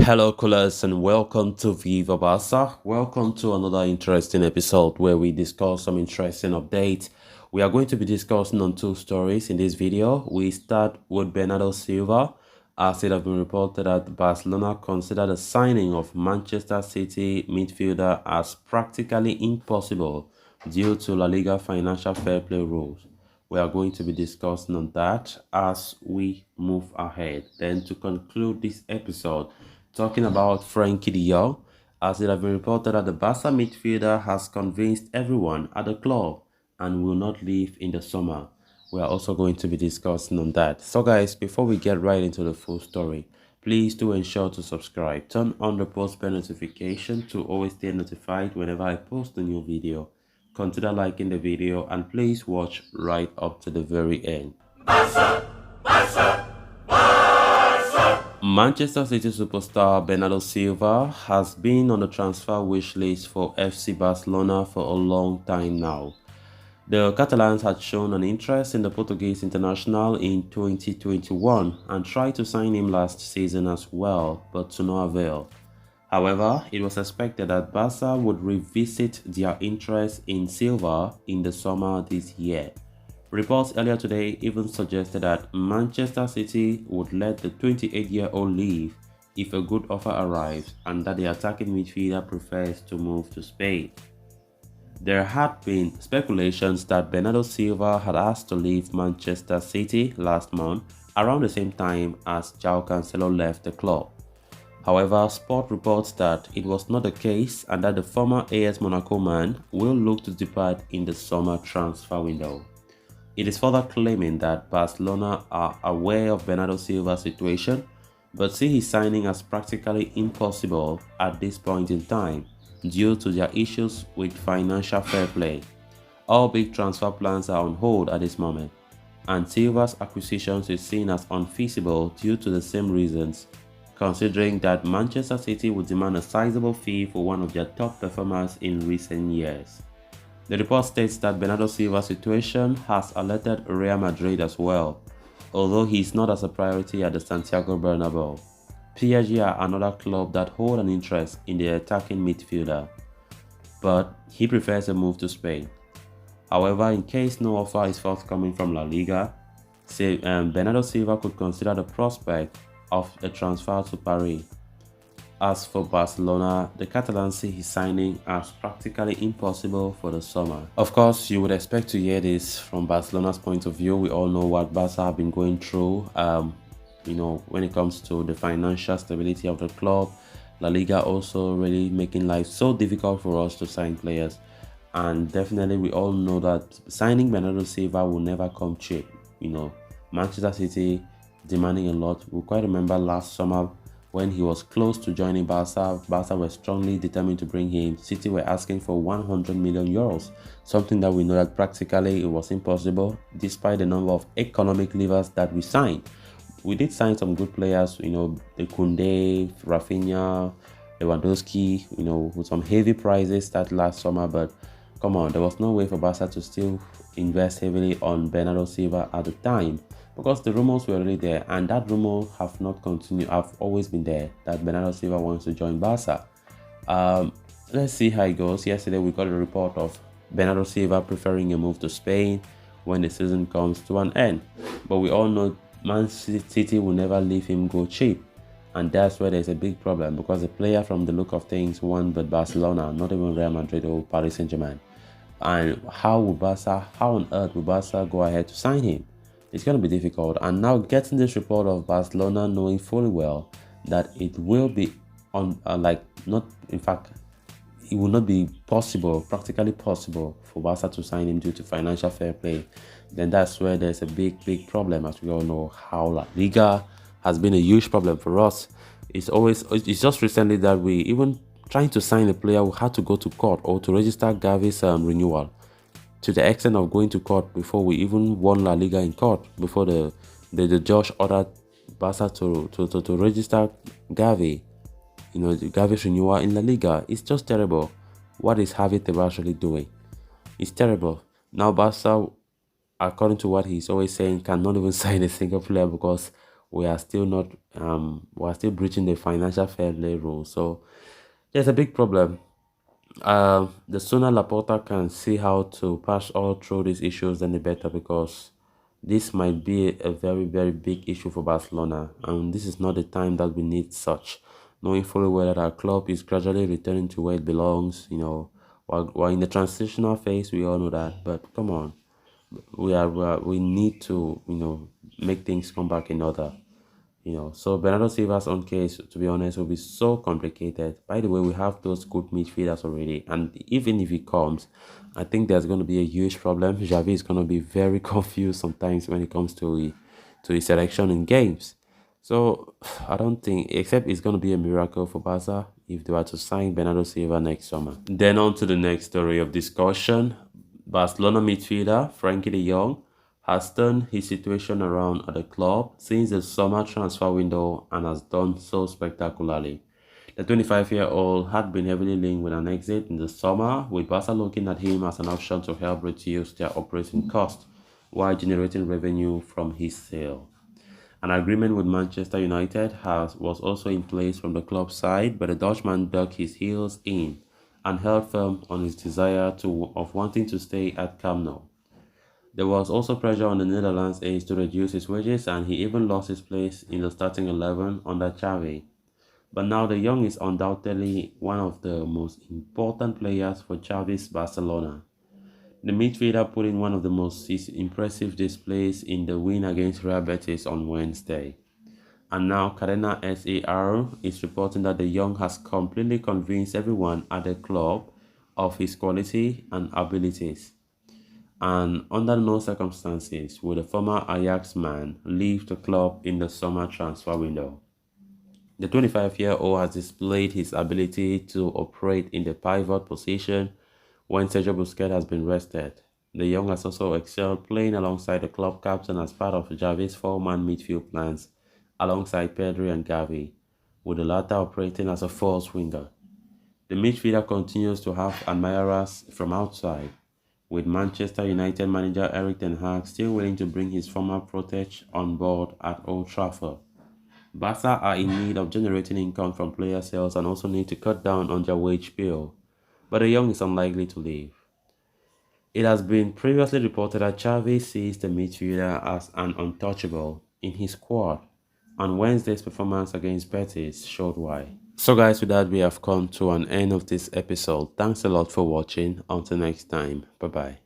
Hello, callers, and welcome to Viva Barca. Welcome to another interesting episode where we discuss some interesting updates. We are going to be discussing on two stories in this video. We start with Bernardo Silva, as it has been reported that Barcelona considered the signing of Manchester City midfielder as practically impossible due to La Liga financial fair play rules. We are going to be discussing on that as we move ahead. Then to conclude this episode, talking about Frenkie de Jong, as it has been reported that the Barca midfielder has convinced everyone at the club and will not leave in the summer. We are also going to be discussing on that. So guys, before we get right into the full story, please do ensure to subscribe. Turn on the post bell notification to always stay notified whenever I post a new video. Consider liking the video and please watch right up to the very end. Barca! Barca! Manchester City superstar Bernardo Silva has been on the transfer wish list for FC Barcelona for a long time now. The Catalans had shown an interest in the Portuguese international in 2021 and tried to sign him last season as well, but to no avail. However, it was expected that Barca would revisit their interest in Silva in the summer this year. Reports earlier today even suggested that Manchester City would let the 28-year-old leave if a good offer arrives and that the attacking midfielder prefers to move to Spain. There had been speculations that Bernardo Silva had asked to leave Manchester City last month around the same time as João Cancelo left the club. However, Sport reports that it was not the case and that the former AS Monaco man will look to depart in the summer transfer window. It is further claiming that Barcelona are aware of Bernardo Silva's situation, but see his signing as practically impossible at this point in time due to their issues with financial fair play. All big transfer plans are on hold at this moment, and Silva's acquisitions is seen as unfeasible due to the same reasons, considering that Manchester City would demand a sizable fee for one of their top performers in recent years. The report states that Bernardo Silva's situation has alerted Real Madrid as well, although he is not as a priority at the Santiago Bernabeu. PSG are another club that hold an interest in the attacking midfielder, but he prefers a move to Spain. However, in case no offer is forthcoming from La Liga, Bernardo Silva could consider the prospect of a transfer to Paris. As for Barcelona, the Catalans see his signing as practically impossible for the summer. Of course, you would expect to hear this from Barcelona's point of view. We all know what Barca have been going through, when it comes to the financial stability of the club. La Liga also really making life so difficult for us to sign players. And definitely we all know that signing Bernardo Silva will never come cheap. Manchester City demanding a lot. We quite remember last summer when he was close to joining Barca were strongly determined to bring him. City were asking for 100 million euros, something that we know that practically it was impossible despite the number of economic levers that we signed. We did sign some good players, the Koundé, Rafinha, Lewandowski, with some heavy prices that last summer, but come on, there was no way for Barca to still invest heavily on Bernardo Silva at the time, because the rumors were already there, and that rumor have not continued, have always been there, that Bernardo Silva wants to join Barca. Let's see how it goes. Yesterday we got a report of Bernardo Silva preferring a move to Spain when the season comes to an end, but we all know Man City will never leave him go cheap, and that's where there's a big problem, because the player from the look of things won but Barcelona, not even Real Madrid or Paris Saint-Germain. And how on earth will Barca go ahead to sign him? It's going to be difficult. And now getting this report of Barcelona knowing fully well that it will be it will not be practically possible for Barca to sign him due to financial fair play, then that's where there's a big problem, as we all know how La Liga has been a huge problem for us. It's just recently that we even trying to sign a player who had to go to court or to register Gavi's renewal, to the extent of going to court before we even won La Liga in court, before the judge ordered Barca to register Gavi, Gavi's renewal in La Liga. It's just terrible. What is Javi Tebas really doing? It's terrible. Now Barca, according to what he's always saying, cannot even sign a single player because we are still not we are still breaching the financial fair play rule. So there's a big problem. The sooner Laporta can see how to pass all through these issues, then the better, because this might be a very, very big issue for Barcelona, and this is not the time that we need such. Knowing fully well that our club is gradually returning to where it belongs, while in the transitional phase, we all know that. But come on, we need to make things come back in order. So Bernardo Silva's own case, to be honest, will be so complicated. By the way, we have those good midfielders already, and even if he comes, I think there's going to be a huge problem. Xavi is going to be very confused sometimes when it comes to his selection in games. So I don't think, except it's going to be a miracle for Barca if they were to sign Bernardo Silva next summer. Then on to the next story of discussion. Barcelona midfielder Frenkie de Jong has turned his situation around at the club since the summer transfer window and has done so spectacularly. The 25-year-old had been heavily linked with an exit in the summer, with Barca looking at him as an option to help reduce their operating costs while generating revenue from his sale. An agreement with Manchester United was also in place from the club side, but the Dutchman dug his heels in and held firm on his desire of wanting to stay at Camp Nou. There was also pressure on the Netherlands ace to reduce his wages, and he even lost his place in the starting 11 under Xavi. But now the young is undoubtedly one of the most important players for Xavi's Barcelona. The midfielder put in one of the most impressive displays in the win against Real Betis on Wednesday. And now Cadena SAR is reporting that the young has completely convinced everyone at the club of his quality and abilities. And under no circumstances would the former Ajax man leave the club in the summer transfer window. The 25-year-old has displayed his ability to operate in the pivot position when Sergio Busquets has been rested. The young has also excelled playing alongside the club captain as part of Xavi's four-man midfield plans alongside Pedri and Gavi, with the latter operating as a false winger. The midfielder continues to have admirers from outside, with Manchester United manager Erik ten Hag still willing to bring his former protege on board at Old Trafford. Barca are in need of generating income from player sales and also need to cut down on their wage bill, but the young is unlikely to leave. It has been previously reported that Xavi sees the midfielder as an untouchable in his squad, and Wednesday's performance against Betis showed why. So guys, with that we have come to an end of this episode. Thanks a lot for watching. Until next time, bye bye.